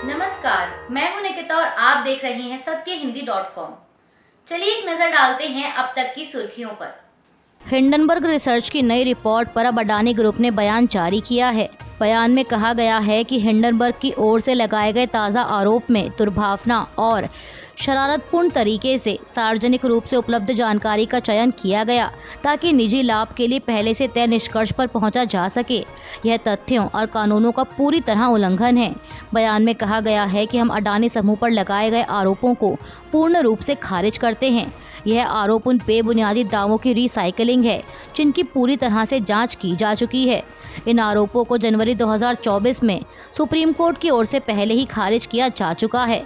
नमस्कार, मैं हूं निकिता और आप देख रहे हैं सत्यहिंदी.com। चलिए एक नजर डालते हैं अब तक की सुर्खियों पर। हिंडनबर्ग रिसर्च की नई रिपोर्ट पर अब अडानी ग्रुप ने बयान जारी किया है। बयान में कहा गया है कि हिंडनबर्ग की ओर से लगाए गए ताज़ा आरोप में दुर्भावना और शरारतपूर्ण तरीके से सार्वजनिक रूप से उपलब्ध जानकारी का चयन किया गया ताकि निजी लाभ के लिए पहले से तय निष्कर्ष पर पहुंचा जा सके। यह तथ्यों और कानूनों का पूरी तरह उल्लंघन है। बयान में कहा गया है कि हम अडानी समूह पर लगाए गए आरोपों को पूर्ण रूप से खारिज करते हैं। यह आरोप उन बेबुनियादी दावों की रिसाइकलिंग है जिनकी पूरी तरह से जांच की जा चुकी है। इन आरोपों को जनवरी 2024 में सुप्रीम कोर्ट की ओर से पहले ही खारिज किया जा चुका है।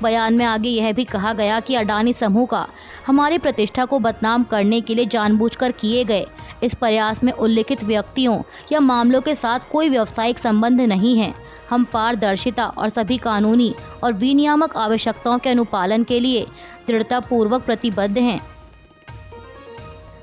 बयान में आगे यह भी कहा गया कि अडानी समूह का हमारी प्रतिष्ठा को बदनाम करने के लिए जानबूझकर किए गए इस प्रयास में उल्लिखित व्यक्तियों या मामलों के साथ कोई व्यावसायिक संबंध नहीं है। हम पारदर्शिता और सभी कानूनी और विनियामक आवश्यकताओं के अनुपालन के लिए दृढ़तापूर्वक प्रतिबद्ध हैं।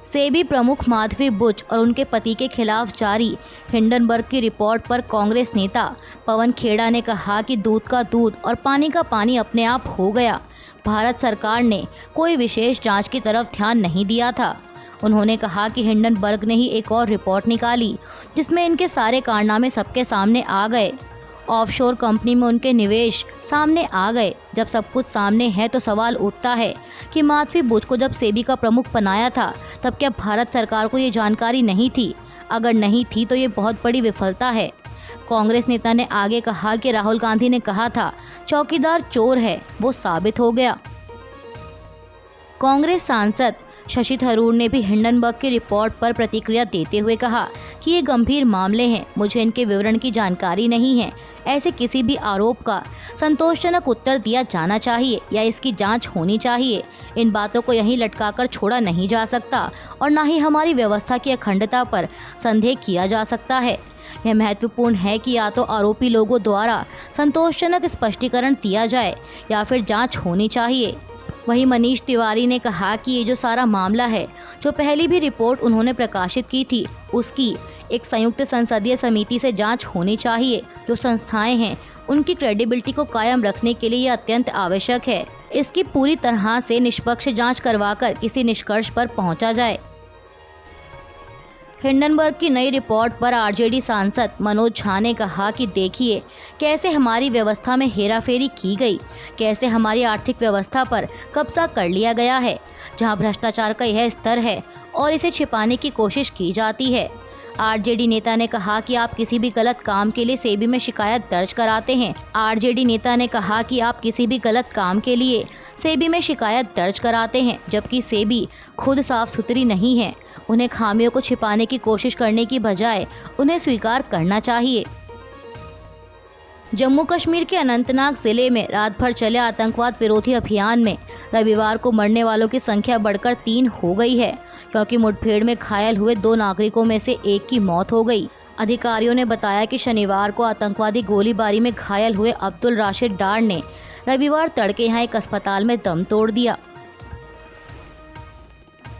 सेबी प्रमुख माधवी बुच और उनके पति के खिलाफ जारी हिंडनबर्ग की रिपोर्ट पर कांग्रेस नेता पवन खेड़ा ने कहा कि दूध का दूध और पानी का पानी अपने आप हो गया। भारत सरकार ने कोई विशेष जांच की तरफ ध्यान नहीं दिया था। उन्होंने कहा कि हिंडनबर्ग ने ही एक और रिपोर्ट निकाली जिसमें इनके सारे कारनामे सबके सामने आ गए। ऑफशोर कंपनी में उनके निवेश सामने आ गए। जब सब कुछ सामने है तो सवाल उठता है कि माधवी बुच को जब सेबी का प्रमुख बनाया था तब क्या भारत सरकार को ये जानकारी नहीं थी? अगर नहीं थी तो ये बहुत बड़ी विफलता है। कांग्रेस नेता ने आगे कहा कि राहुल गांधी ने कहा था चौकीदार चोर है, वो साबित हो गया। कांग्रेस सांसद शशि थरूर ने भी हिंडनबर्ग की रिपोर्ट पर प्रतिक्रिया देते हुए कहा कि ये गंभीर मामले हैं, मुझे इनके विवरण की जानकारी नहीं है। ऐसे किसी भी आरोप का संतोषजनक उत्तर दिया जाना चाहिए या इसकी जांच होनी चाहिए। इन बातों को यहीं लटकाकर छोड़ा नहीं जा सकता और न ही हमारी व्यवस्था की अखंडता पर संदेह किया जा सकता है। यह महत्वपूर्ण है कि या तो आरोपी लोगों द्वारा संतोषजनक स्पष्टीकरण दिया जाए या फिर जांच होनी चाहिए। वहीं मनीष तिवारी ने कहा कि ये जो सारा मामला है, जो पहली भी रिपोर्ट उन्होंने प्रकाशित की थी, उसकी एक संयुक्त संसदीय समिति से जांच होनी चाहिए। जो संस्थाएं हैं उनकी क्रेडिबिलिटी को कायम रखने के लिए यह अत्यंत आवश्यक है। इसकी पूरी तरह से निष्पक्ष जांच करवाकर किसी निष्कर्ष पर पहुंचा जाए। हिंडनबर्ग की नई रिपोर्ट पर आरजेडी सांसद मनोज झा ने कहा कि देखिए कैसे हमारी व्यवस्था में हेराफेरी की गई, कैसे हमारी आर्थिक व्यवस्था पर कब्जा कर लिया गया है, जहां भ्रष्टाचार का यह स्तर है और इसे छिपाने की कोशिश की जाती है। आरजेडी नेता ने कहा कि आप किसी भी गलत काम के लिए सेबी में शिकायत दर्ज कराते हैं। आरजेडी नेता ने कहा कि आप किसी भी गलत काम के लिए सेबी में शिकायत दर्ज कराते हैं, जबकि सेबी खुद साफ सुथरी नहीं है। उन्हें खामियों को छिपाने की कोशिश करने की बजाय उन्हें स्वीकार करना चाहिए। जम्मू कश्मीर के अनंतनाग जिले में रात भर चले आतंकवाद विरोधी अभियान में रविवार को मरने वालों की संख्या बढ़कर 3 हो गई है, क्योंकि मुठभेड़ में घायल हुए 2 नागरिकों में से एक की मौत हो गई। अधिकारियों ने बताया कि शनिवार को आतंकवादी गोलीबारी में घायल हुए अब्दुल राशिद डार ने रविवार तड़के यहाँ एक अस्पताल में दम तोड़ दिया।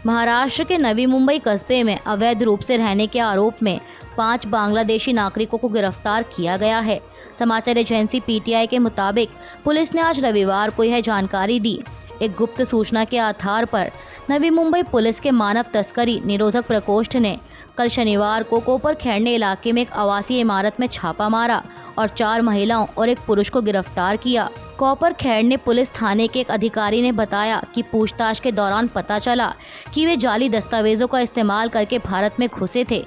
महाराष्ट्र के नवी मुंबई कस्बे में अवैध रूप से रहने के आरोप में 5 बांग्लादेशी नागरिकों को गिरफ्तार किया गया है। समाचार एजेंसी पीटीआई के मुताबिक पुलिस ने आज रविवार को यह जानकारी दी। एक गुप्त सूचना के आधार पर नवी मुंबई पुलिस के मानव तस्करी निरोधक प्रकोष्ठ ने कल शनिवार को कोपर खैरने इलाके में एक आवासीय इमारत में छापा मारा और 4 महिलाओं और एक पुरुष को गिरफ्तार किया। कोपर खैरने पुलिस थाने के एक अधिकारी ने बताया कि पूछताछ के दौरान पता चला कि वे जाली दस्तावेजों का इस्तेमाल करके भारत में घुसे थे।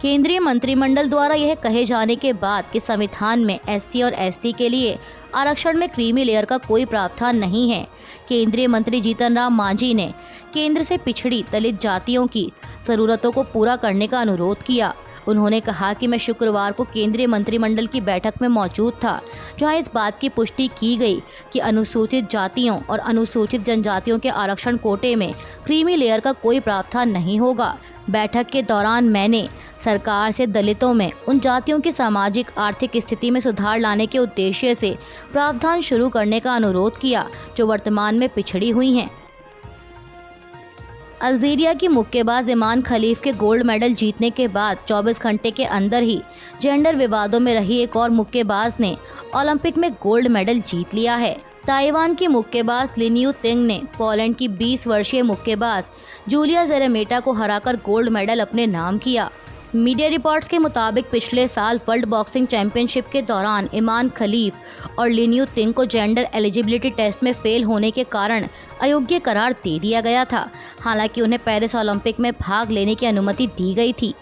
केंद्रीय मंत्रिमंडल द्वारा यह कहे जाने के बाद कि संविधान में एससी और एसटी के लिए आरक्षण में क्रीमी लेयर का कोई प्रावधान नहीं है, केंद्रीय मंत्री जीतन राम मांझी ने केंद्र से पिछड़ी दलित जातियों की जरूरतों को पूरा करने का अनुरोध किया। उन्होंने कहा कि मैं शुक्रवार को केंद्रीय मंत्रिमंडल की बैठक में मौजूद था, जहां इस बात की पुष्टि की गई कि अनुसूचित जातियों और अनुसूचित जनजातियों के आरक्षण कोटे में क्रीमी लेयर का कोई प्रावधान नहीं होगा। बैठक के दौरान मैंने सरकार से दलितों में उन जातियों की सामाजिक आर्थिक स्थिति में सुधार लाने के उद्देश्य से प्रावधान शुरू करने का अनुरोध किया जो वर्तमान में पिछड़ी हुई हैं। अल्जीरिया की मुक्केबाज ईमान खलीफ के गोल्ड मेडल जीतने के बाद 24 घंटे के अंदर ही जेंडर विवादों में रही एक और मुक्केबाज ने ओलंपिक में गोल्ड मेडल जीत लिया है। ताइवान की मुक्केबाज लिन यू तिंग ने पोलैंड की 20 वर्षीय मुक्केबाज जूलिया जेरेमेटा को हराकर गोल्ड मेडल अपने नाम किया। मीडिया रिपोर्ट्स के मुताबिक पिछले साल वर्ल्ड बॉक्सिंग चैंपियनशिप के दौरान ईमान खलीफ और लिन यू तिंग को जेंडर एलिजिबिलिटी टेस्ट में फेल होने के कारण अयोग्य करार दे दिया गया था। हालांकि उन्हें पेरिस ओलंपिक में भाग लेने की अनुमति दी गई थी।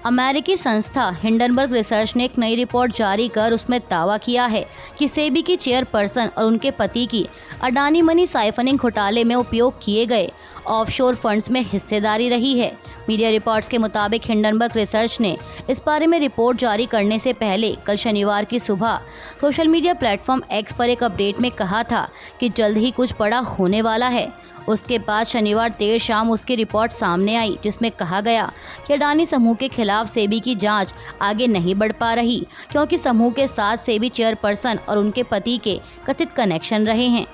अमेरिकी संस्था हिंडनबर्ग रिसर्च ने एक नई रिपोर्ट जारी कर उसमें दावा किया है कि सेबी की चेयरपर्सन और उनके पति की अडानी मनी साइफनिंग घोटाले में उपयोग किए गए ऑफशोर फंड्स में हिस्सेदारी रही है। मीडिया रिपोर्ट्स के मुताबिक हिंडनबर्ग रिसर्च ने इस बारे में रिपोर्ट जारी करने से पहले कल शनिवार की सुबह सोशल मीडिया प्लेटफॉर्म एक्स पर एक अपडेट में कहा था कि जल्द ही कुछ बड़ा होने वाला है। उसके बाद शनिवार देर शाम उसकी रिपोर्ट सामने आई जिसमें कहा गया कि अडानी समूह के खिलाफ सेबी की जांच आगे नहीं बढ़ पा रही क्योंकि समूह के साथ सेबी चेयरपर्सन और उनके पति के कथित कनेक्शन रहे हैं।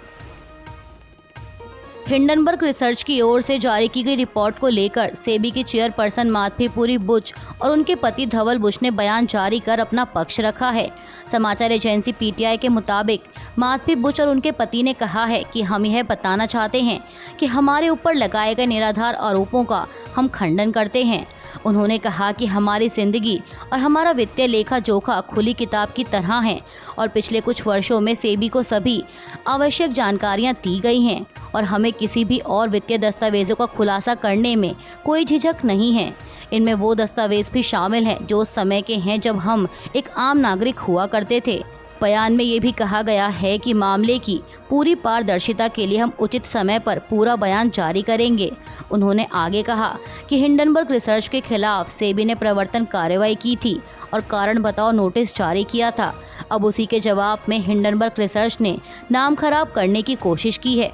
हिंडनबर्ग रिसर्च की ओर से जारी की गई रिपोर्ट को लेकर सेबी की चेयरपर्सन माधवीपुरी बुच और उनके पति धवल बुच ने बयान जारी कर अपना पक्ष रखा है। समाचार एजेंसी पीटीआई के मुताबिक माधवी बुच और उनके पति ने कहा है कि हम यह बताना चाहते हैं कि हमारे ऊपर लगाए गए निराधार आरोपों का हम खंडन करते हैं। उन्होंने कहा कि हमारी जिंदगी और हमारा वित्तीय लेखा जोखा खुली किताब की तरह है और पिछले कुछ वर्षों में सेबी को सभी आवश्यक जानकारियां दी गई हैं और हमें किसी भी और वित्तीय दस्तावेजों का खुलासा करने में कोई झिझक नहीं है। इनमें वो दस्तावेज भी शामिल हैं जो उस समय के हैं जब हम एक आम नागरिक हुआ करते थे। बयान में ये भी कहा गया है कि मामले की पूरी पारदर्शिता के लिए हम उचित समय पर पूरा बयान जारी करेंगे। उन्होंने आगे कहा कि हिंडनबर्ग रिसर्च के खिलाफ सेबी ने प्रवर्तन कार्रवाई की थी और कारण बताओ नोटिस जारी किया था। अब उसी के जवाब में हिंडनबर्ग रिसर्च ने नाम खराब करने की कोशिश की है।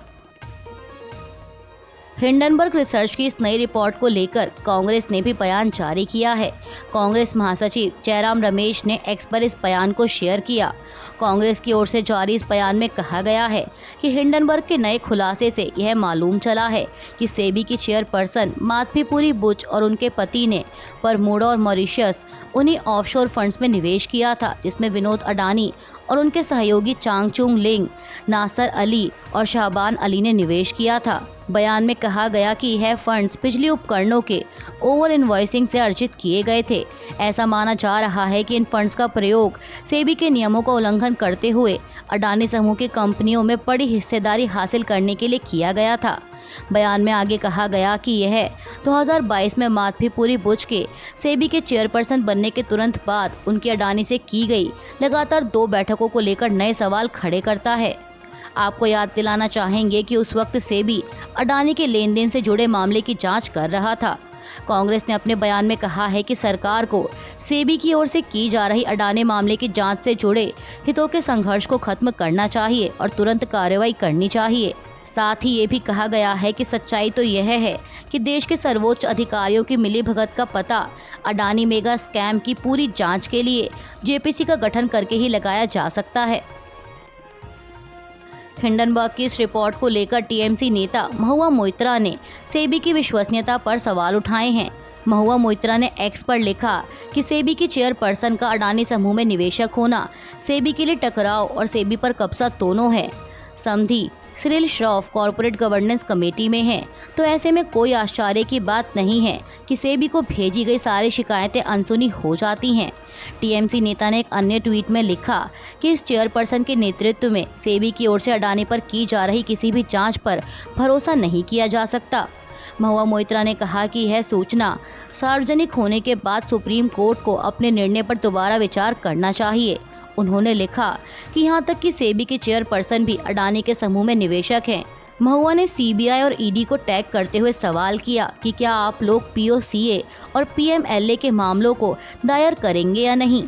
हिंडनबर्ग रिसर्च की इस नई रिपोर्ट को लेकर कांग्रेस ने भी बयान जारी किया है। कांग्रेस महासचिव जयराम रमेश ने एक्स पर इस बयान को शेयर किया। कांग्रेस की ओर से जारी इस बयान में कहा गया है कि हिंडनबर्ग के नए खुलासे से यह मालूम चला है कि सेबी की चेयरपर्सन माधवीपुरी बुच और उनके पति ने बरमूडा और मॉरिशस उन्हीं ऑफशोर फंड्स में निवेश किया था जिसमें विनोद अडानी और उनके सहयोगी चांगचुंग लिंग, नासर अली और शाहबान अली ने निवेश किया था। बयान में कहा गया कि यह फंड्स बिजली उपकरणों के ओवर इनवॉइसिंग से अर्जित किए गए थे। ऐसा माना जा रहा है कि इन फंड्स का प्रयोग सेबी के नियमों का उल्लंघन करते हुए अडानी समूह की कंपनियों में बड़ी हिस्सेदारी हासिल करने के लिए किया गया था। बयान में आगे कहा गया कि यह 2022 में माधवीपुरी बुच के सेबी के चेयरपर्सन बनने के तुरंत बाद उनकी अडानी से की गई लगातार 2 बैठकों को लेकर नए सवाल खड़े करता है। आपको याद दिलाना चाहेंगे कि उस वक्त सेबी अडानी के लेन देन से जुड़े मामले की जांच कर रहा था। कांग्रेस ने अपने बयान में कहा है कि सरकार को सेबी की ओर से की जा रही अडानी मामले की जांच से जुड़े हितों के संघर्ष को खत्म करना चाहिए और तुरंत कार्रवाई करनी चाहिए। साथ ही ये भी कहा गया है कि सच्चाई तो यह है कि देश के सर्वोच्च अधिकारियों की मिलीभगत का पता अडानी मेगा स्कैम की पूरी जांच के लिए जेपीसी का गठन करके ही लगाया जा सकता है। हिंडनबर्ग की इस रिपोर्ट को लेकर टीएमसी नेता महुआ मोइत्रा ने सेबी की विश्वसनीयता पर सवाल उठाए हैं। महुआ मोइत्रा ने एक्स पर लिखा कि सेबी की चेयरपर्सन का अडानी समूह में निवेशक होना सेबी के लिए टकराव और सेबी पर कब्जा दोनों है। समधी Cyril Shroff corporate governance committee में हैं, तो ऐसे में कोई आश्चर्य की बात नहीं है कि सेबी को भेजी गई सारी शिकायतें अनसुनी हो जाती हैं। टीएमसी नेता ने एक अन्य ट्वीट में लिखा कि इस चेयरपर्सन के नेतृत्व में सेबी की ओर से अडानी पर की जा रही किसी भी जांच पर भरोसा नहीं किया जा सकता। महुआ मोइत्रा ने कहा कि यह सूचना सार्वजनिक होने के बाद सुप्रीम कोर्ट को अपने निर्णय पर दोबारा विचार करना चाहिए। उन्होंने लिखा कि यहां तक कि सेबी के चेयरपर्सन भी अडानी के समूह में निवेशक हैं। महुआ ने सीबीआई और ईडी को टैग करते हुए सवाल किया कि क्या आप लोग पीओसीए और पीएमएलए के मामलों को दायर करेंगे या नहीं।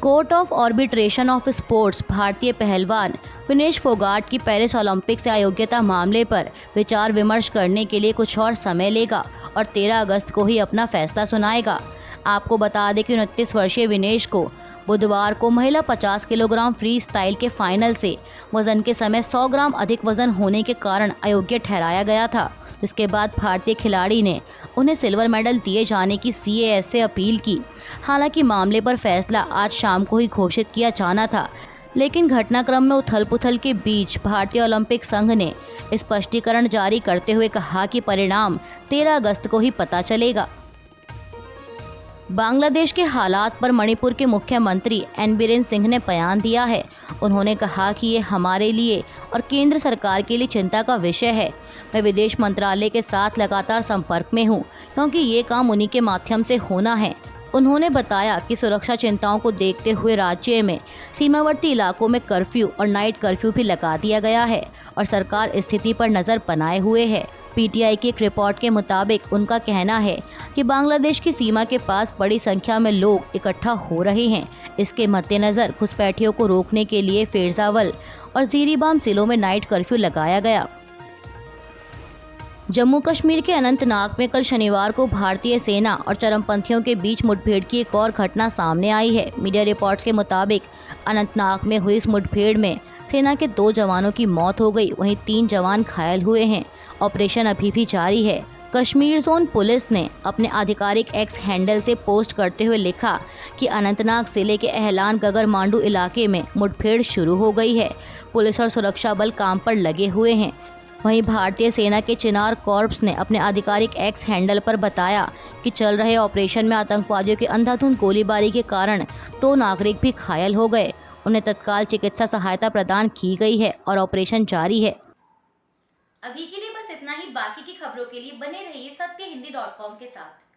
Court of arbitration of sports भारतीय पहलवान विनेश फोगाट की पेरिस ओलंपिक से अयोग्यता मामले पर विचार विमर्श करने के लिए कुछ और समय लेगा और 13 अगस्त को ही अपना फैसला सुनाएगा। आपको बता दें कि 29 वर्षीय विनेश को बुधवार को महिला 50 किलोग्राम फ्री स्टाइल के फाइनल से वजन के समय 100 ग्राम अधिक वजन होने के कारण अयोग्य ठहराया गया था, जिसके बाद भारतीय खिलाड़ी ने उन्हें सिल्वर मेडल दिए जाने की CAS से अपील की। हालांकि मामले पर फैसला आज शाम को ही घोषित किया जाना था, लेकिन घटनाक्रम में उथल-पुथल के बीच भारतीय ओलंपिक संघ ने स्पष्टीकरण जारी करते हुए कहा कि परिणाम 13 अगस्त को ही पता चलेगा। बांग्लादेश के हालात पर मणिपुर के मुख्यमंत्री एन बीरेन सिंह ने बयान दिया है। उन्होंने कहा कि ये हमारे लिए और केंद्र सरकार के लिए चिंता का विषय है। मैं विदेश मंत्रालय के साथ लगातार संपर्क में हूँ, क्योंकि ये काम उन्हीं के माध्यम से होना है। उन्होंने बताया कि सुरक्षा चिंताओं को देखते हुए राज्य में सीमावर्ती इलाकों में कर्फ्यू और नाइट कर्फ्यू भी लगा दिया गया है और सरकार स्थिति पर नज़र बनाए हुए है। PTI की एक रिपोर्ट के मुताबिक उनका कहना है कि बांग्लादेश की सीमा के पास बड़ी संख्या में लोग इकट्ठा हो रहे हैं। इसके मद्देनज़र घुसपैठियों को रोकने के लिए फेरजावल और जीरीबाम जिलों में नाइट कर्फ्यू लगाया गया। जम्मू कश्मीर के अनंतनाग में कल शनिवार को भारतीय सेना और चरमपंथियों के बीच मुठभेड़ की एक और घटना सामने आई है। मीडिया रिपोर्ट्स के मुताबिक अनंतनाग में हुई इस मुठभेड़ में सेना के 2 जवानों की मौत हो गई, वहीं 3 जवान घायल हुए हैं। ऑपरेशन अभी भी जारी है। कश्मीर जोन पुलिस ने अपने आधिकारिक एक्स हैंडल से पोस्ट करते हुए लिखा कि अनंतनाग जिले के एहलान गगर मांडू इलाके में मुठभेड़ शुरू हो गई है। पुलिस और सुरक्षा बल काम पर लगे हुए हैं। वहीं भारतीय सेना के चिनार कॉर्प्स ने अपने आधिकारिक एक्स हैंडल पर बताया कि चल रहे ऑपरेशन में आतंकवादियों की अंधाधुंध गोलीबारी के कारण 2 नागरिक भी घायल हो गए। उन्हें तत्काल चिकित्सा सहायता प्रदान की गई है और ऑपरेशन जारी है। अभी के लिए बस इतना ही। बाकी की खबरों के लिए बने रहिए सत्यहिंदी.com के साथ।